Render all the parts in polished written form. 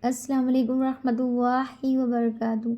السلام علیکم ورحمۃ اللہ وبرکاتہ۔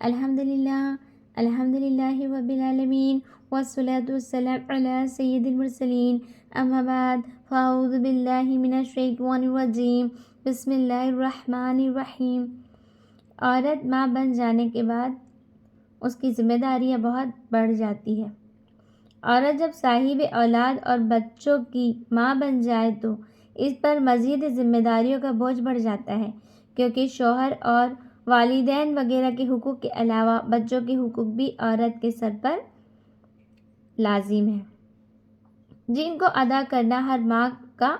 الحمد للہ رب العالمین والصلاة والسلام علی سید المرسلین، اما بعد فاعوذ باللہ من الشیطان الرجیم، بسم اللہ الرحمن الرحیم۔ عورت ماں بن جانے کے بعد اس کی ذمہ داریاں بہت بڑھ جاتی ہے۔ عورت جب صاحب اولاد اور بچوں کی ماں بن جائے تو اس پر مزید ذمہ داریوں کا بوجھ بڑھ جاتا ہے، کیونکہ شوہر اور والدین وغیرہ کے حقوق کے علاوہ بچوں کے حقوق بھی عورت کے سر پر لازم ہے، جن کو ادا کرنا ہر ماں کا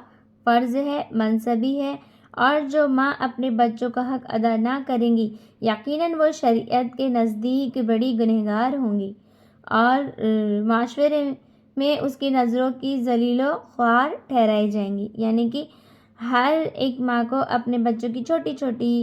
فرض ہے، منصبی ہے، اور جو ماں اپنے بچوں کا حق ادا نہ کریں گی یقیناً وہ شریعت کے نزدیک بڑی گنہگار ہوں گی اور معاشرے میں اس کی نظروں کی ذلیل و خوار ٹھہرائی جائیں گی۔ یعنی کہ ہر ایک ماں کو اپنے بچوں کی چھوٹی چھوٹی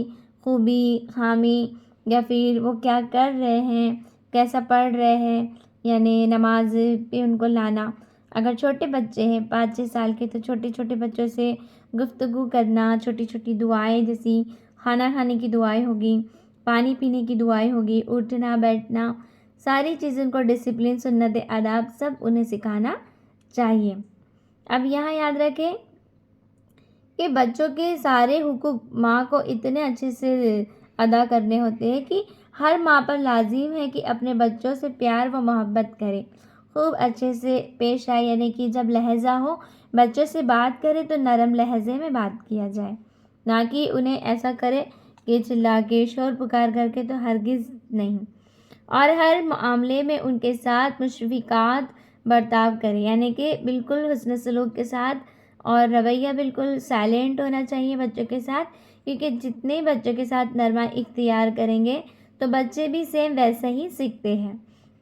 خوبی، خامی، یا پھر وہ کیا کر رہے ہیں، کیسا پڑھ رہے ہیں، یعنی نماز پہ ان کو لانا۔ اگر چھوٹے بچے ہیں 5-6 سال کے تو چھوٹے چھوٹے بچوں سے گفتگو کرنا، چھوٹی چھوٹی دعائیں جیسی کھانا کھانے کی دعائیں ہوگی، پانی پینے کی دعائیں ہوگی، اٹھنا بیٹھنا، ساری چیزیں ان کو ڈسپلن، سنت، آداب سب انہیں سکھانا چاہیے۔ اب یہاں یاد رکھیں کہ بچوں کے سارے حقوق ماں کو اتنے اچھے سے ادا کرنے ہوتے ہیں کہ ہر ماں پر لازم ہے کہ اپنے بچوں سے پیار و محبت کرے، خوب اچھے سے پیش آئے، یعنی کہ جب لہجہ ہو بچوں سے بات کرے تو نرم لہجے میں بات کیا جائے، نہ کہ انہیں ایسا کرے کہ چلا کے شور پکار کر کے، تو ہرگز نہیں۔ اور ہر معاملے میں ان کے ساتھ مشفقات برتاؤ کرے، یعنی کہ بالکل حسن سلوک کے ساتھ، اور رویہ بالکل سائلنٹ ہونا چاہیے بچوں کے ساتھ، کیونکہ جتنے بچوں کے ساتھ نرمہ اختیار کریں گے تو بچے بھی سیم ویسے ہی سیکھتے ہیں۔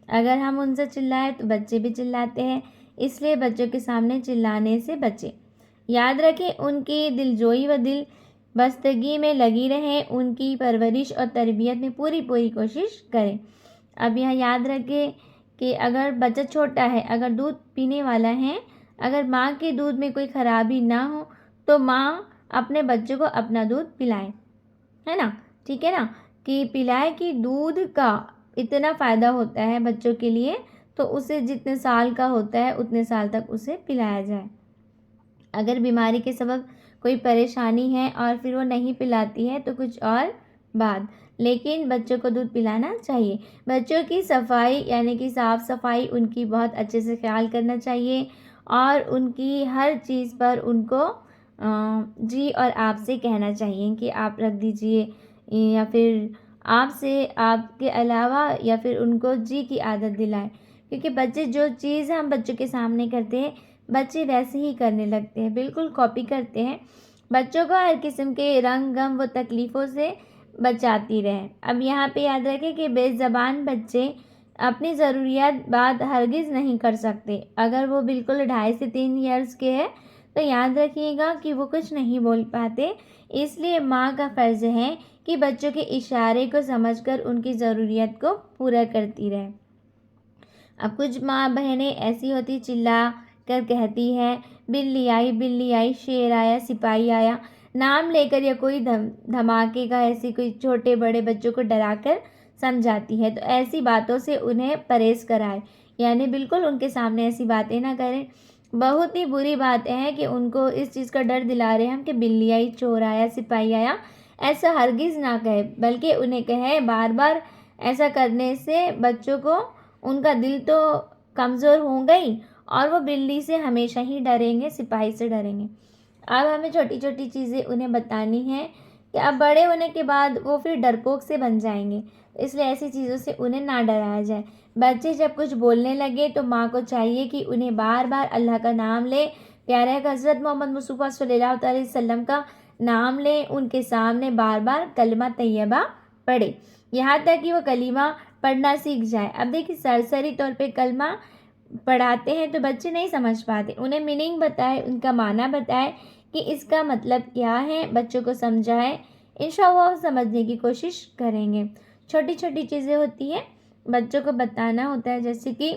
اگر ہم ان سے چلائیں تو بچے بھی چلاتے ہیں، اس لیے بچوں کے سامنے چلانے سے بچیں۔ یاد رکھیں ان کی دلجوئی و دل بستگی میں لگی رہیں، ان کی پرورش اور تربیت میں پوری کوشش کریں۔ اب یہاں یاد رکھیں کہ اگر بچہ چھوٹا ہے، اگر دودھ پینے والا ہے، اگر ماں کے دودھ میں کوئی خرابی نہ ہو تو ماں اپنے بچوں کو اپنا دودھ پلائے، ہے نا، ٹھیک ہے نا، کہ پلائے کہ دودھ کا اتنا فائدہ ہوتا ہے بچوں کے لیے، تو اسے جتنے سال کا ہوتا ہے اتنے سال تک اسے پلایا جائے۔ اگر بیماری کے سبب کوئی پریشانی ہے اور پھر وہ نہیں پلاتی ہے تو کچھ اور بات، لیکن بچوں کو دودھ پلانا چاہیے۔ بچوں کی صفائی، یعنی کہ صاف صفائی ان کی بہت اچھے سے خیال کرنا چاہیے، اور ان کی ہر چیز پر ان کو جی اور آپ سے کہنا چاہیے کہ آپ رکھ دیجئے، یا پھر آپ سے، آپ کے علاوہ، یا پھر ان کو جی کی عادت دلائیں، کیونکہ بچے جو چیز ہم بچوں کے سامنے کرتے ہیں بچے ویسے ہی کرنے لگتے ہیں، بالکل کاپی کرتے ہیں۔ بچوں کو ہر قسم کے رنگ، غم و تکلیفوں سے بچاتی رہیں۔ اب یہاں پہ یاد رکھیں کہ بے زبان بچے اپنی ضروریات بات ہرگز نہیں کر سکتے۔ اگر وہ بالکل 2.5 سے 3 ایئرز کے ہیں تو یاد رکھیے گا کہ وہ کچھ نہیں بول پاتے، اس لیے ماں کا فرض ہے کہ بچوں کے اشارے کو سمجھ کر ان کی ضروریات کو پورا کرتی رہے۔ اب کچھ ماں بہنیں ایسی ہوتی، چلا کر کہتی ہے بلی آئی، شیر آیا، سپاہی آیا، نام لے کر، یا کوئی دھماکے کا ایسی کوئی چھوٹے بڑے بچوں کو ڈرا کر سمجھاتی ہے، تو ایسی باتوں سے انہیں پرہیز کرائے، یعنی بالکل ان کے سامنے ایسی باتیں نہ کریں۔ بہت ہی بری بات ہے کہ ان کو اس چیز کا ڈر دلا رہے ہیں ہم کہ بلی آئی، چور آیا، سپاہی آیا، ایسا ہرگز نہ کہے، بلکہ انہیں کہے بار بار۔ ایسا کرنے سے بچوں کو ان کا دل تو کمزور ہو گئی اور وہ بلی سے ہمیشہ ہی ڈریں گے، سپاہی سے ڈریں گے۔ اب ہمیں چھوٹی چھوٹی چیزیں انہیں بتانی ہیں کہ اب بڑے ہونے کے بعد وہ پھر ڈرپوک سے بن جائیں گے، اس لیے ایسی چیزوں سے انہیں نہ ڈرایا جائے۔ بچے جب کچھ بولنے لگے تو ماں کو چاہیے کہ انہیں بار بار اللہ کا نام لے، پیارے حضرت محمد مصطفیٰ صلی اللہ علیہ وسلم کا نام لیں، ان کے سامنے بار بار کلمہ طیبہ پڑھے، یہاں تک کہ وہ کلمہ پڑھنا سیکھ جائے۔ اب دیکھیں سرسری طور پہ کلمہ پڑھاتے ہیں تو بچے نہیں سمجھ پاتے، انہیں میننگ بتائے، ان کا معنی بتائے کہ اس کا مطلب کیا ہے، بچوں کو سمجھائے، انشاءاللہ وہ سمجھنے کی کوشش کریں گے۔ چھوٹی چھوٹی چیزیں ہوتی ہیں بچوں کو بتانا ہوتا ہے، جیسے کہ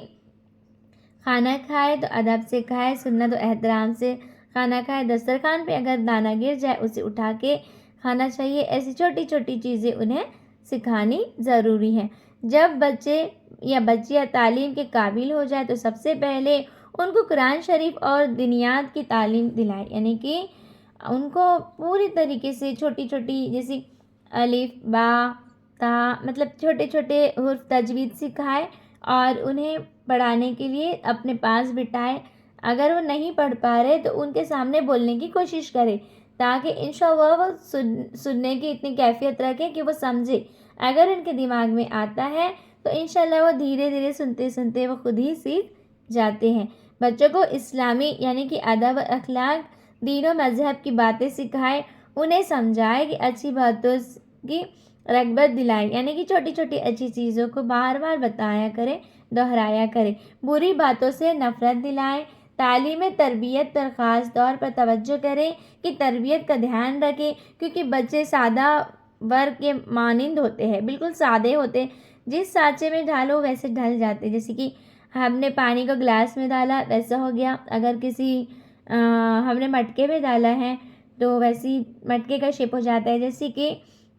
کھانا کھائے تو ادب سے کھائے، سنت و احترام سے کھانا کھائے، دسترخوان پہ اگر دانا گر جائے اسے اٹھا کے کھانا چاہیے، ایسی چھوٹی چھوٹی چیزیں انہیں سکھانی ضروری ہے۔ جب بچے یا بچیاں تعلیم کے قابل ہو جائے تو سب سے پہلے ان کو قرآن شریف اور دینیات کی تعلیم دلائے، یعنی کہ ان کو پوری طریقے سے چھوٹی چھوٹی جیسے الف با تا مطلب چھوٹے چھوٹے حروف تجوید سکھائے اور انہیں پڑھانے کے لیے اپنے پاس بٹھائے۔ اگر وہ نہیں پڑھ پا رہے تو ان کے سامنے بولنے کی کوشش کرے تاکہ انشاءاللہ وہ سننے کی اتنی کیفیت رکھیں کہ وہ سمجھے۔ اگر ان کے دماغ میں آتا ہے تو انشاءاللہ وہ دھیرے دھیرے سنتے سنتے وہ خود ہی سیکھ جاتے ہیں۔ بچوں کو اسلامی یعنی کہ ادب و اخلاق، دین و مذہب کی باتیں سکھائے، انہیں سمجھائے کہ اچھی باتوں کی رغبت دلائے، یعنی کہ چھوٹی چھوٹی اچھی چیزوں کو بار بار بتایا کرے، دہرایا کرے، بری باتوں سے نفرت دلائے۔ تعلیم تربیت پر خاص طور پر توجہ کریں کہ تربیت کا دھیان رکھیں، کیونکہ بچے سادہ ورق کے مانند ہوتے ہیں، بالکل سادے ہوتے ہیں، جس سانچے میں ڈالو ویسے ڈھل جاتے، جیسے کہ ہم نے پانی کو گلاس میں ڈالا ویسا ہو گیا، اگر کسی ہم نے مٹکے میں ڈالا ہے تو ویسی مٹکے کا شیپ ہو جاتا ہے۔ جیسے کہ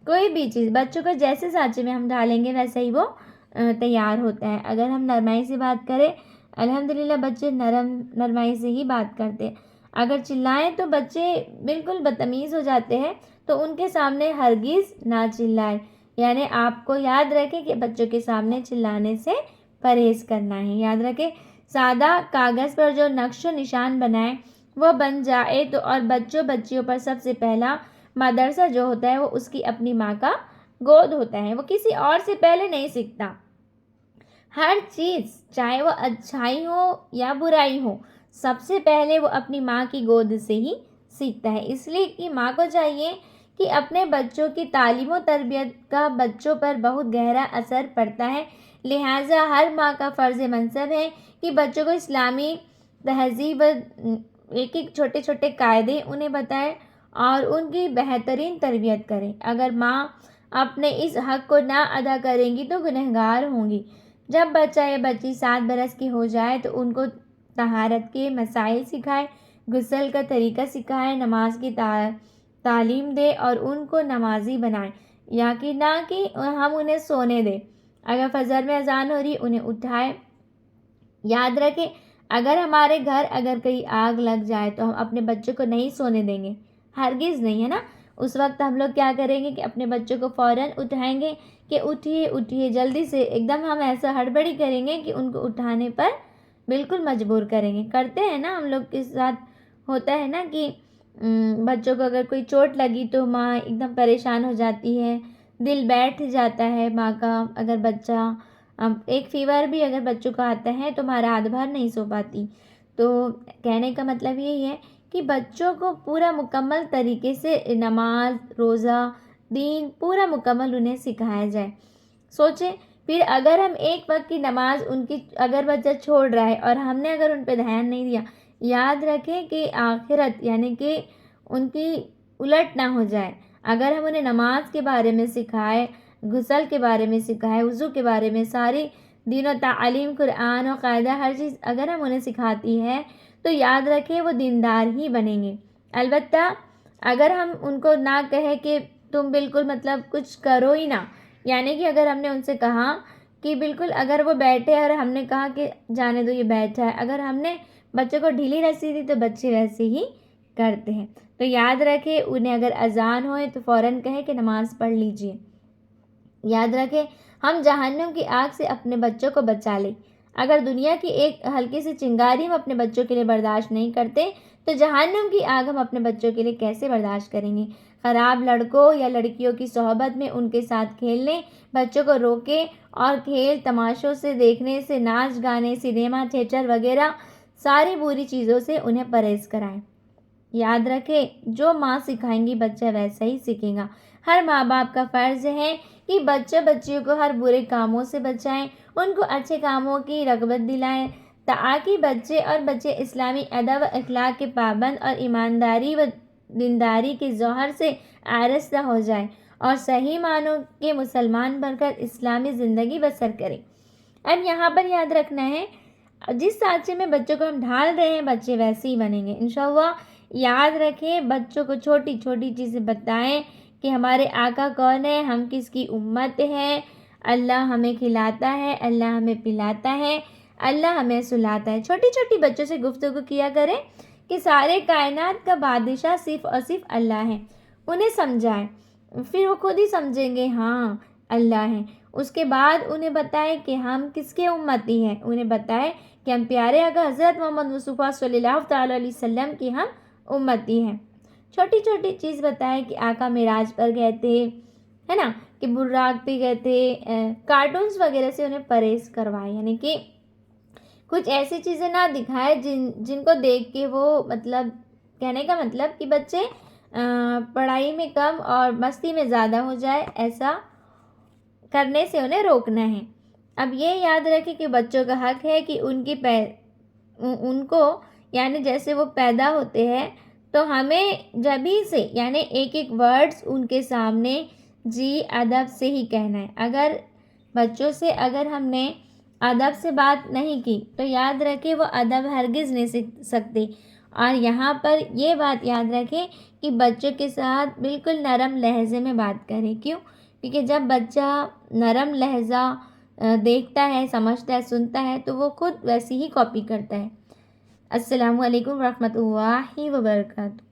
کوئی بھی چیز بچوں کو جیسے سانچے میں ہم ڈالیں گے ویسا ہی وہ تیار ہوتا ہے۔ اگر ہم نرمائی سے بات کریں، الحمدللہ بچے نرمائی سے ہی بات کرتے ہیں۔ اگر چلائیں تو بچے بالکل بدتمیز ہو جاتے ہیں، تو ان کے سامنے ہرگز نہ چلائیں، یعنی آپ کو یاد رکھیں کہ بچوں کے سامنے چلانے سے پرہیز کرنا ہے۔ یاد رکھیں سادہ کاغذ پر جو نقش و نشان بنائیں وہ بن جائے تو، اور بچیوں پر سب سے پہلا مدرسہ جو ہوتا ہے وہ اس کی اپنی ماں کا گود ہوتا ہے، وہ کسی اور سے پہلے نہیں سیکھتا۔ ہر چیز چاہے وہ اچھائی ہو یا برائی ہو، سب سے پہلے وہ اپنی ماں کی گود سے ہی سیکھتا ہے۔ اس لیے کہ ماں کو چاہیے کہ اپنے بچوں کی تعلیم و تربیت کا بچوں پر بہت گہرا اثر پڑتا ہے، لہٰذا ہر ماں کا فرض منصب ہے کہ بچوں کو اسلامی تہذیب ایک ایک چھوٹے چھوٹے قاعدے انہیں بتائے اور ان کی بہترین تربیت کریں۔ اگر ماں اپنے اس حق کو نہ ادا کریں گی تو گنہگار ہوں گی۔ جب بچہ یا بچی 7 برس کی ہو جائے تو ان کو طہارت کے مسائل سکھائے، غسل کا طریقہ سکھائے، نماز کی تعلیم دے اور ان کو نمازی بنائیں، یا کہ نہ کہ ہم انہیں سونے دیں۔ اگر فجر میں اذان ہو رہی انہیں اٹھائے۔ یاد رکھیں اگر ہمارے گھر اگر کہیں آگ لگ جائے تو ہم اپنے بچوں کو نہیں سونے دیں گے، ہرگز نہیں، ہے نا۔ اس وقت ہم لوگ کیا کریں گے کہ اپنے بچوں کو فوراً اٹھائیں گے کہ اٹھیے اٹھیے جلدی سے، ایک دم ہم ایسا ہڑبڑی کریں گے کہ ان کو اٹھانے پر بالکل مجبور کریں گے۔ کرتے ہیں نا ہم لوگ کے ساتھ، ہوتا ہے نا کہ بچوں کو اگر کوئی چوٹ لگی تو ماں ایک دم پریشان ہو جاتی ہے، دل بیٹھ جاتا ہے ماں کا۔ اگر بچہ ایک فیور بھی اگر بچوں کو آتا ہے تو ماں رات بھر نہیں سو پاتی۔ تو کہنے کا مطلب یہی ہے کہ بچوں کو پورا مکمل طریقے سے نماز، روزہ، دین پورا مکمل انہیں سکھایا جائے۔ سوچیں پھر اگر ہم ایک وقت کی نماز ان کی اگر بچہ چھوڑ رہا ہے اور ہم نے اگر ان پہ دھیان نہیں دیا، یاد رکھیں کہ آخرت یعنی کہ ان کی الٹ نہ ہو جائے۔ اگر ہم انہیں نماز کے بارے میں سکھائے، غسل کے بارے میں سکھائے، وضو کے بارے میں، ساری دین و تعلیم، قرآن و قاعدہ، ہر چیز اگر ہم انہیں سکھاتی ہے تو یاد رکھیں وہ دیندار ہی بنیں گے۔ البتہ اگر ہم ان کو نہ کہے کہ تم بالکل مطلب کچھ کرو ہی نہ، یعنی کہ اگر ہم نے ان سے کہا کہ بالکل اگر وہ بیٹھے اور ہم نے کہا کہ جانے دو یہ بیٹھا ہے، اگر ہم نے بچوں کو ڈھیلی رسی دی تو بچے ویسے ہی کرتے ہیں۔ تو یاد رکھیں انہیں اگر اذان ہوئے تو فوراً کہے کہ نماز پڑھ لیجئے۔ یاد رکھیں ہم جہنم کی آگ سے اپنے بچوں کو بچا لیں۔ اگر دنیا کی ایک ہلکی سی چنگاری ہم اپنے بچوں کے لیے برداشت نہیں کرتے تو جہنم کی آگ ہم اپنے بچوں کے لیے کیسے برداشت کریں گے؟ خراب لڑکوں یا لڑکیوں کی صحبت میں ان کے ساتھ کھیلنے، بچوں کو روکیں اور کھیل تماشوں سے دیکھنے سے، ناچ گانے، سنیما تھیٹر وغیرہ ساری بری چیزوں سے انہیں پرہیز کرائیں۔ یاد رکھیں جو ماں سکھائیں گی بچہ ویسا ہی سیکھے گا۔ ہر ماں باپ کا فرض ہے کہ بچیوں کو ہر برے کاموں سے بچائیں، ان کو اچھے کاموں کی رغبت دلائیں تاکہ بچے اسلامی ادب و اخلاق کے پابند اور ایمانداری و دینداری کے جوہر سے آراستہ ہو جائیں اور صحیح معنوں کے مسلمان بن کر اسلامی زندگی بسر کریں۔ اب یہاں پر یاد رکھنا ہے جس سانچے میں بچوں کو ہم ڈھال رہے ہیں بچے ویسے ہی بنیں گے انشاءاللہ۔ یاد رکھیں بچوں کو چھوٹی چھوٹی چیزیں بتائیں کہ ہمارے آقا کون ہے، ہم کس کی امت ہیں، اللہ ہمیں کھلاتا ہے، اللہ ہمیں پلاتا ہے، اللہ ہمیں سلاتا ہے۔ چھوٹی چھوٹی بچوں سے گفتگو کیا کریں کہ سارے کائنات کا بادشاہ صرف اور صرف اللہ ہے، انہیں سمجھائیں، پھر وہ خود ہی سمجھیں گے ہاں اللہ ہے۔ اس کے بعد انہیں بتائیں کہ ہم کس کے امتی ہیں، انہیں بتائیں کہ ہم پیارے آقا حضرت محمد مصطفیٰ صلی اللہ تعالیٰ علیہ وسلم کی ہم امتی ہیں۔ چھوٹی چھوٹی چیز بتائیں کہ آقا معراج پر گئے تھے، ہے نا، کہ براق پہ گئے تھے، کارٹونز وغیرہ سے انہیں پرہیز کروائے، یعنی کہ کچھ ایسی چیزیں نہ دکھائے جن کو دیکھ کے وہ مطلب کہنے کا مطلب کہ بچے پڑھائی میں کم اور مستی میں زیادہ ہو جائے، ایسا کرنے سے انہیں روکنا ہے۔ اب یہ یاد رکھیں کہ بچوں کا حق ہے کہ ان کو یعنی جیسے وہ پیدا ہوتے ہیں تو ہمیں جبھی سے یعنی ایک ایک ورڈز ان کے سامنے جی ادب سے ہی کہنا ہے۔ اگر بچوں سے اگر ہم نے ادب سے بات نہیں کی تو یاد رکھیں وہ ادب ہرگز نہیں سیکھ سکتے۔ اور یہاں پر یہ بات یاد رکھیں کہ بچوں کے ساتھ بالکل نرم لہجے میں بات کریں۔ کیوں؟ کیونکہ جب بچہ نرم لہجہ دیکھتا ہے، سمجھتا ہے، سنتا ہے تو وہ خود ویسی ہی کاپی کرتا ہے۔ السلام علیکم ورحمۃ اللہ وبرکاتہ۔